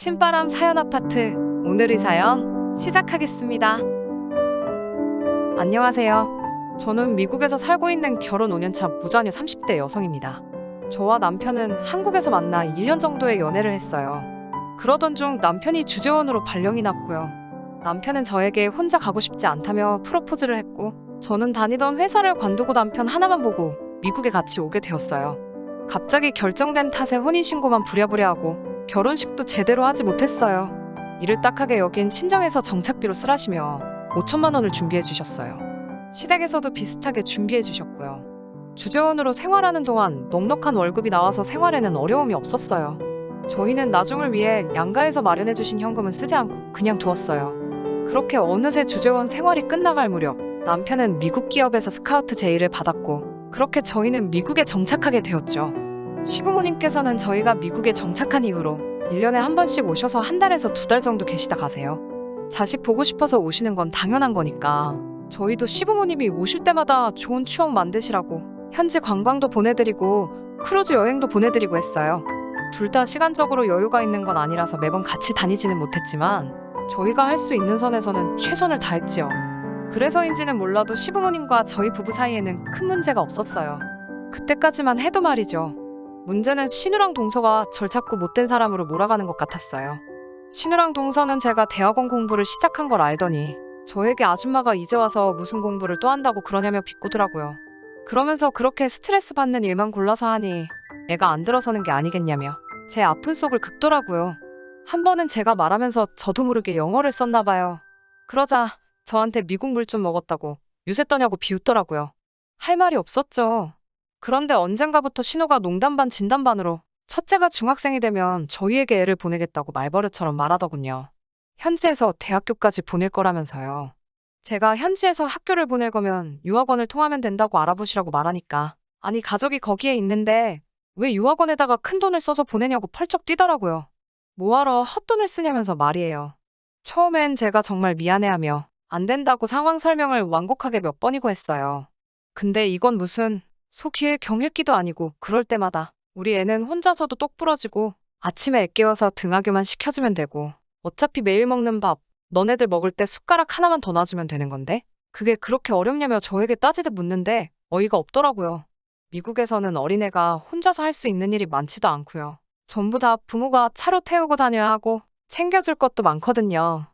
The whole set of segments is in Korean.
신바람 사연 아파트, 오늘의 사연 시작하겠습니다. 안녕하세요. 저는 미국에서 살고 있는 결혼 5년차 무자녀 30대 여성입니다. 저와 남편은 한국에서 만나 1년 정도의 연애를 했어요. 그러던 중 남편이 주재원으로 발령이 났고요. 남편은 저에게 혼자 가고 싶지 않다며 프로포즈를 했고, 저는 다니던 회사를 관두고 남편 하나만 보고 미국에 같이 오게 되었어요. 갑자기 결정된 탓에 혼인신고만 부랴부랴 하고 결혼식도 제대로 하지 못했어요. 이를 딱하게 여긴 친정에서 정착비로 쓰라시며 5천만 원을 준비해 주셨어요. 시댁에서도 비슷하게 준비해 주셨고요. 주재원으로 생활하는 동안 넉넉한 월급이 나와서 생활에는 어려움이 없었어요. 저희는 나중을 위해 양가에서 마련해 주신 현금은 쓰지 않고 그냥 두었어요. 그렇게 어느새 주재원 생활이 끝나갈 무렵 남편은 미국 기업에서 스카우트 제의를 받았고, 그렇게 저희는 미국에 정착하게 되었죠. 시부모님께서는 저희가 미국에 정착한 이후로 1년에 한 번씩 오셔서 한 달에서 2달 정도 계시다 가세요. 자식 보고 싶어서 오시는 건 당연한 거니까 저희도 시부모님이 오실 때마다 좋은 추억 만드시라고 현지 관광도 보내드리고 크루즈 여행도 보내드리고 했어요. 둘 다 시간적으로 여유가 있는 건 아니라서 매번 같이 다니지는 못했지만 저희가 할 수 있는 선에서는 최선을 다했지요. 그래서인지는 몰라도 시부모님과 저희 부부 사이에는 큰 문제가 없었어요. 그때까지만 해도 말이죠. 문제는 신우랑 동서가 절 자꾸 못된 사람으로 몰아가는 것 같았어요. 신우랑 동서는 제가 대학원 공부를 시작한 걸 알더니 저에게 아줌마가 이제 와서 무슨 공부를 또 한다고 그러냐며 비꼬더라고요. 그러면서 그렇게 스트레스 받는 일만 골라서 하니 애가 안 들어서는 게 아니겠냐며 제 아픈 속을 긁더라고요. 한 번은 제가 말하면서 저도 모르게 영어를 썼나 봐요. 그러자 저한테 미국 물 좀 먹었다고 유세 떠냐고 비웃더라고요. 할 말이 없었죠. 그런데 언젠가부터 신우가 농담 반 진담 반으로 첫째가 중학생이 되면 저희에게 애를 보내겠다고 말버릇처럼 말하더군요. 현지에서 대학교까지 보낼 거라면서요. 제가 현지에서 학교를 보낼 거면 유학원을 통하면 된다고 알아보시라고 말하니까, 아니 가족이 거기에 있는데 왜 유학원에다가 큰 돈을 써서 보내냐고 펄쩍 뛰더라고요. 뭐하러 헛돈을 쓰냐면서 말이에요. 처음엔 제가 정말 미안해하며 안 된다고 상황 설명을 완곡하게 몇 번이고 했어요. 근데 이건 무슨 소기의 경읽기도 아니고 그럴 때마다 우리 애는 혼자서도 똑 부러지고 아침에 애 깨워서 등하교만 시켜주면 되고 어차피 매일 먹는 밥 너네들 먹을 때 숟가락 하나만 더 놔주면 되는 건데 그게 그렇게 어렵냐며 저에게 따지듯 묻는데 어이가 없더라고요. 미국에서는 어린애가 혼자서 할 수 있는 일이 많지도 않고요. 전부 다 부모가 차로 태우고 다녀야 하고 챙겨줄 것도 많거든요.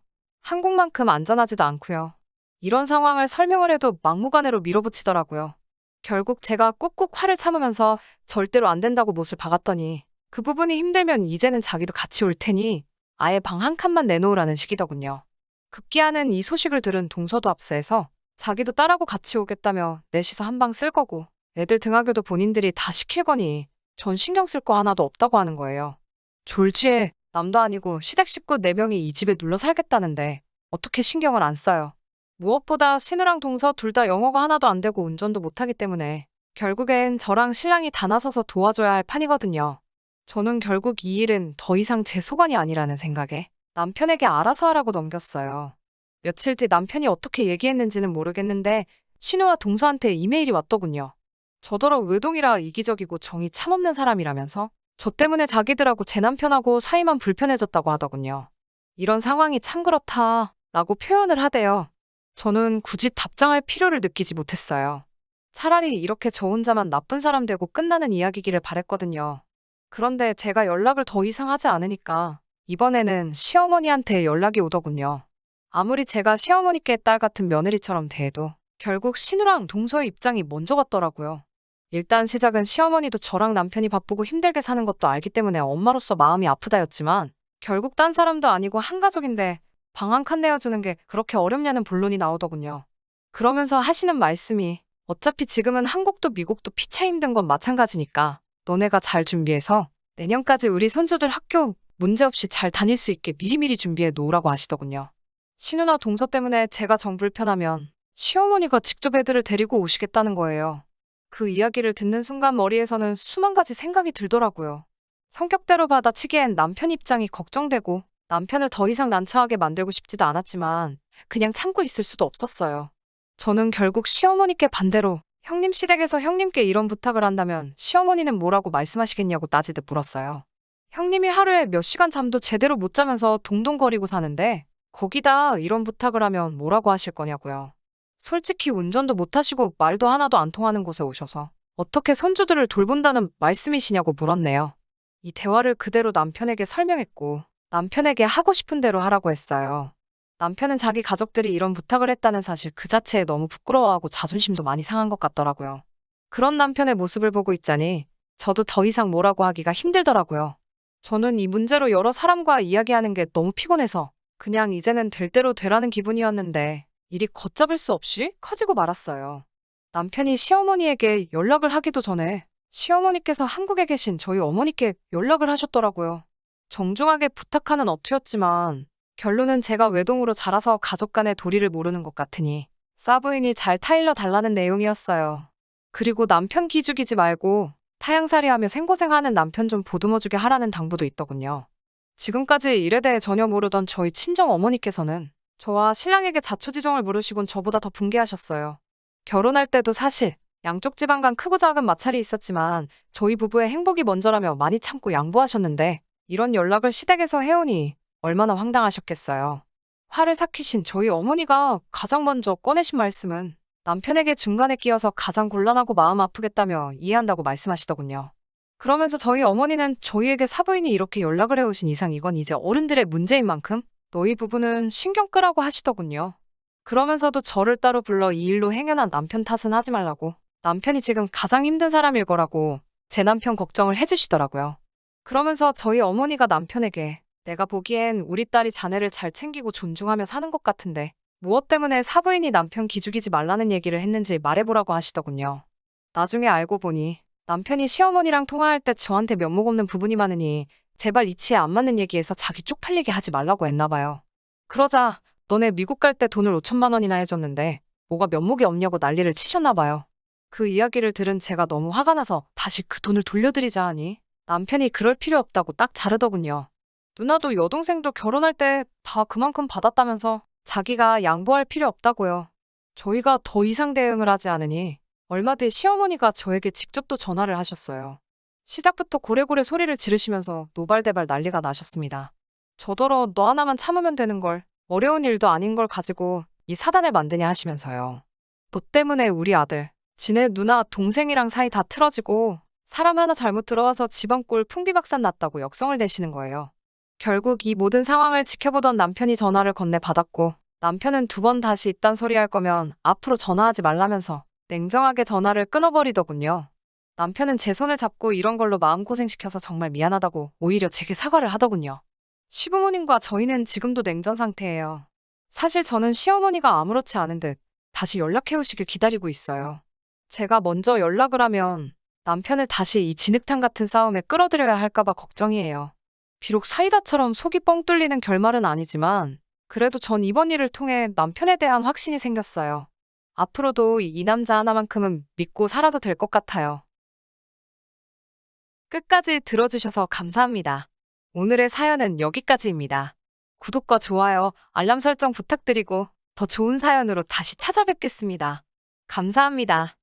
한국만큼 안전하지도 않고요. 이런 상황을 설명을 해도 막무가내로 밀어붙이더라고요. 결국 제가 꾹꾹 화를 참으면서 절대로 안 된다고 못을 박았더니 그 부분이 힘들면 이제는 자기도 같이 올 테니 아예 방 한 칸만 내놓으라는 식이더군요. 급기야는 이 소식을 들은 동서도 압수해서 자기도 딸하고 같이 오겠다며 넷이서 한 방 쓸 거고 애들 등하교도 본인들이 다 시킬 거니 전 신경 쓸 거 하나도 없다고 하는 거예요. 졸지에 남도 아니고 시댁 식구 4명이 이 집에 눌러 살겠다는데 어떻게 신경을 안 써요. 무엇보다 신우랑 동서 둘 다 영어가 하나도 안 되고 운전도 못하기 때문에 결국엔 저랑 신랑이 다 나서서 도와줘야 할 판이거든요. 저는 결국 이 일은 더 이상 제 소관이 아니라는 생각에 남편에게 알아서 하라고 넘겼어요. 며칠 뒤 남편이 어떻게 얘기했는지는 모르겠는데 신우와 동서한테 이메일이 왔더군요. 저더러 외동이라 이기적이고 정이 참 없는 사람이라면서 저 때문에 자기들하고 제 남편하고 사이만 불편해졌다고 하더군요. 이런 상황이 참 그렇다 라고 표현을 하대요. 저는 굳이 답장할 필요를 느끼지 못했어요. 차라리 이렇게 저 혼자만 나쁜 사람 되고 끝나는 이야기기를 바랬거든요. 그런데 제가 연락을 더 이상 하지 않으니까 이번에는 시어머니한테 연락이 오더군요. 아무리 제가 시어머니께 딸 같은 며느리처럼 대해도 결국 신우랑 동서의 입장이 먼저 갔더라고요. 일단 시작은 시어머니도 저랑 남편이 바쁘고 힘들게 사는 것도 알기 때문에 엄마로서 마음이 아프다였지만 결국 딴 사람도 아니고 한 가족인데 방 한 칸 내어주는 게 그렇게 어렵냐는 본론이 나오더군요. 그러면서 하시는 말씀이 어차피 지금은 한국도 미국도 피차 힘든 건 마찬가지니까 너네가 잘 준비해서 내년까지 우리 손주들 학교 문제없이 잘 다닐 수 있게 미리미리 준비해 놓으라고 하시더군요. 신우나 동서 때문에 제가 정 불편하면 시어머니가 직접 애들을 데리고 오시겠다는 거예요. 그 이야기를 듣는 순간 머리에서는 수만 가지 생각이 들더라고요. 성격대로 받아치기엔 남편 입장이 걱정되고 남편을 더 이상 난처하게 만들고 싶지도 않았지만 그냥 참고 있을 수도 없었어요. 저는 결국 시어머니께 반대로 형님 시댁에서 형님께 이런 부탁을 한다면 시어머니는 뭐라고 말씀하시겠냐고 따지듯 물었어요. 형님이 하루에 몇 시간 잠도 제대로 못 자면서 동동거리고 사는데 거기다 이런 부탁을 하면 뭐라고 하실 거냐고요. 솔직히 운전도 못 하시고 말도 하나도 안 통하는 곳에 오셔서 어떻게 손주들을 돌본다는 말씀이시냐고 물었네요. 이 대화를 그대로 남편에게 설명했고 남편에게 하고 싶은 대로 하라고 했어요. 남편은 자기 가족들이 이런 부탁을 했다는 사실 그 자체에 너무 부끄러워하고 자존심도 많이 상한 것 같더라고요. 그런 남편의 모습을 보고 있자니 저도 더 이상 뭐라고 하기가 힘들더라고요. 저는 이 문제로 여러 사람과 이야기하는 게 너무 피곤해서 그냥 이제는 될 대로 되라는 기분이었는데 일이 걷잡을 수 없이 커지고 말았어요. 남편이 시어머니에게 연락을 하기도 전에 시어머니께서 한국에 계신 저희 어머니께 연락을 하셨더라고요. 정중하게 부탁하는 어투였지만 결론은 제가 외동으로 자라서 가족 간의 도리를 모르는 것 같으니 싸부인이 잘 타일러 달라는 내용이었어요. 그리고 남편 기죽이지 말고 타양살이하며 생고생하는 남편 좀 보듬어주게 하라는 당부도 있더군요. 지금까지 일에 대해 전혀 모르던 저희 친정 어머니께서는 저와 신랑에게 자초지종을 물으시곤 저보다 더 분개하셨어요. 결혼할 때도 사실 양쪽 집안 간 크고 작은 마찰이 있었지만 저희 부부의 행복이 먼저라며 많이 참고 양보하셨는데 이런 연락을 시댁에서 해오니 얼마나 황당하셨겠어요. 화를 삭히신 저희 어머니가 가장 먼저 꺼내신 말씀은 남편에게 중간에 끼어서 가장 곤란하고 마음 아프겠다며 이해한다고 말씀하시더군요. 그러면서 저희 어머니는 저희에게 사부인이 이렇게 연락을 해오신 이상 이건 이제 어른들의 문제인 만큼 너희 부부는 신경 끄라고 하시더군요. 그러면서도 저를 따로 불러 이 일로 행여난 남편 탓은 하지 말라고 남편이 지금 가장 힘든 사람일 거라고 제 남편 걱정을 해주시더라고요. 그러면서 저희 어머니가 남편에게 내가 보기엔 우리 딸이 자네를 잘 챙기고 존중하며 사는 것 같은데 무엇 때문에 사부인이 남편 기죽이지 말라는 얘기를 했는지 말해보라고 하시더군요. 나중에 알고 보니 남편이 시어머니랑 통화할 때 저한테 면목 없는 부분이 많으니 제발 이치에 안 맞는 얘기해서 자기 쪽팔리게 하지 말라고 했나 봐요. 그러자 너네 미국 갈 때 돈을 5천만 원이나 해줬는데 뭐가 면목이 없냐고 난리를 치셨나 봐요. 그 이야기를 들은 제가 너무 화가 나서 다시 그 돈을 돌려드리자 하니 남편이 그럴 필요 없다고 딱 자르더군요. 누나도 여동생도 결혼할 때 다 그만큼 받았다면서 자기가 양보할 필요 없다고요. 저희가 더 이상 대응을 하지 않으니 얼마 뒤 시어머니가 저에게 직접 또 전화를 하셨어요. 시작부터 고래고래 소리를 지르시면서 노발대발 난리가 나셨습니다. 저더러 너 하나만 참으면 되는 걸 어려운 일도 아닌 걸 가지고 이 사단을 만드냐 하시면서요. 너 때문에 우리 아들, 지네 누나 동생이랑 사이 다 틀어지고 사람 하나 잘못 들어와서 집안 꼴 풍비박산 났다고 역성을 내시는 거예요. 결국 이 모든 상황을 지켜보던 남편이 전화를 건네 받았고 남편은 2번 다시 이딴 소리 할 거면 앞으로 전화하지 말라면서 냉정하게 전화를 끊어버리더군요. 남편은 제 손을 잡고 이런 걸로 마음고생시켜서 정말 미안하다고 오히려 제게 사과를 하더군요. 시부모님과 저희는 지금도 냉전 상태예요. 사실 저는 시어머니가 아무렇지 않은 듯 다시 연락해오시길 기다리고 있어요. 제가 먼저 연락을 하면 남편을 다시 이 진흙탕 같은 싸움에 끌어들여야 할까봐 걱정이에요. 비록 사이다처럼 속이 뻥 뚫리는 결말은 아니지만 그래도 전 이번 일을 통해 남편에 대한 확신이 생겼어요. 앞으로도 이 남자 하나만큼은 믿고 살아도 될 것 같아요. 끝까지 들어주셔서 감사합니다. 오늘의 사연은 여기까지입니다. 구독과 좋아요, 알람 설정 부탁드리고 더 좋은 사연으로 다시 찾아뵙겠습니다. 감사합니다.